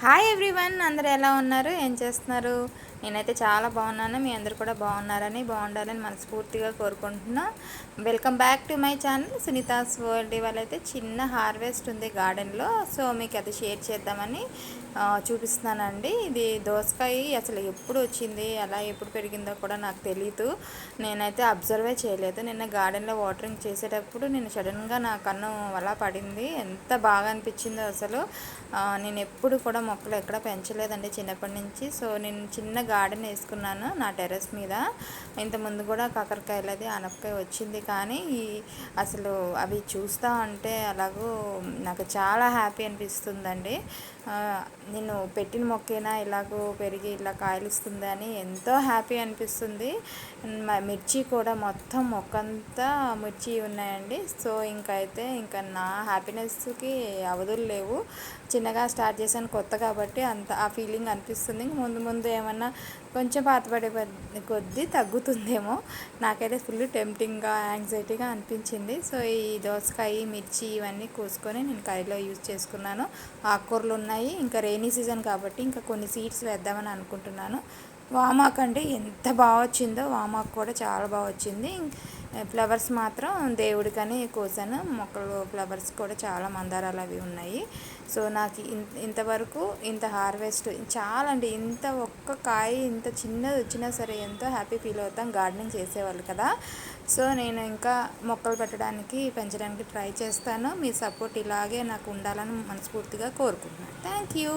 Hi everyone, అందరూ ఎలా ఉన్నారు? ఏం చేస్తున్నారు? నేనైతే చాలా బాగున్నాను. మీ అందరు కూడా బాగుండాలని మనస్ఫూర్తిగా కోరుకుంటున్నా. Welcome back to my channel Sunita's world. ఇవాళ అయితే చిన్న హార్వెస్ట్ ఉంది గార్డెన్లో, సో మీకు అది షేర్ చేద్దామని చూపిస్తున్నానండి. ఇది దోసకాయ అసలు ఎప్పుడు వచ్చింది, అలా ఎప్పుడు పెరిగిందో కూడా నాకు తెలీదు. నేనైతే అబ్జర్వే చేయలేదు. నిన్న గార్డెన్లో వాటరింగ్ చేసేటప్పుడు నేను సడన్గా నా కన్ను అలా పడింది. ఎంత బాగా అనిపించిందో అసలు. నేను ఎప్పుడు కూడా మొక్కలు ఎక్కడ పెంచలేదండి చిన్నప్పటి నుంచి. సో నేను చిన్న గార్డెన్ వేసుకున్నాను నా టెర్రస్ మీద. ఇంతకుముందు కూడా కాకరకాయలది ఆనపకాయ వచ్చింది, కానీ అసలు అవి చూస్తూ ఉంటే అలాగూ నాకు చాలా హ్యాపీ అనిపిస్తుందండి. నేను పెట్టిన మొక్కైనా ఇలాగూ పెరిగి ఇలా కాయలు ఇస్తుందని ఎంతో హ్యాపీ అనిపిస్తుంది. మిర్చి కూడా మొత్తం మొక్కంతా మిర్చి ఉన్నాయండి. సో ఇంకా నా హ్యాపీనెస్కి అవధులు లేవు. చిన్నగా స్టార్ట్ చేశాను, కొత్త కాబట్టి అంత ఆ ఫీలింగ్ అనిపిస్తుంది. ముందు ముందు ఏమన్నా కొంచెం పాతపడే కొద్దీ తగ్గుతుందేమో. నాకైతే ఫుల్ టెంప్టింగ్గా యాంగ్జైటీగా అనిపించింది. సో ఈ దోసకాయ మిర్చి ఇవన్నీ కోసుకొని నేను కర్రీలో యూజ్ చేసుకున్నాను. ఆకుకూరలు ఉన్నాయి, ఇంకా రెయినీ సీజన్ కాబట్టి ఇంకా కొన్ని సీడ్స్ వేద్దామని అనుకుంటున్నాను. వామాకు అండి ఎంత బాగా వచ్చిందో, వామాకు కూడా చాలా బాగా వచ్చింది. ఫ్లవర్స్ మాత్రం దేవుడికని కోసాను. మొక్కలు ఫ్లవర్స్ కూడా చాలా మందారాలు అవి ఉన్నాయి. సో నాకు ఇంతవరకు ఇంత హార్వెస్ట్ చాలా అండి. ఇంత ఒక్క కాయ ఇంత చిన్నది వచ్చినా సరే ఎంతో హ్యాపీ ఫీల్ అవుతాం గార్డెనింగ్ చేసేవాళ్ళు కదా. సో నేను ఇంకా మొక్కలు పెట్టడానికి పెంచడానికి ట్రై చేస్తాను. మీ సపోర్ట్ ఇలాగే నాకు ఉండాలని మనస్ఫూర్తిగా కోరుకుంటున్నాను. Thank you.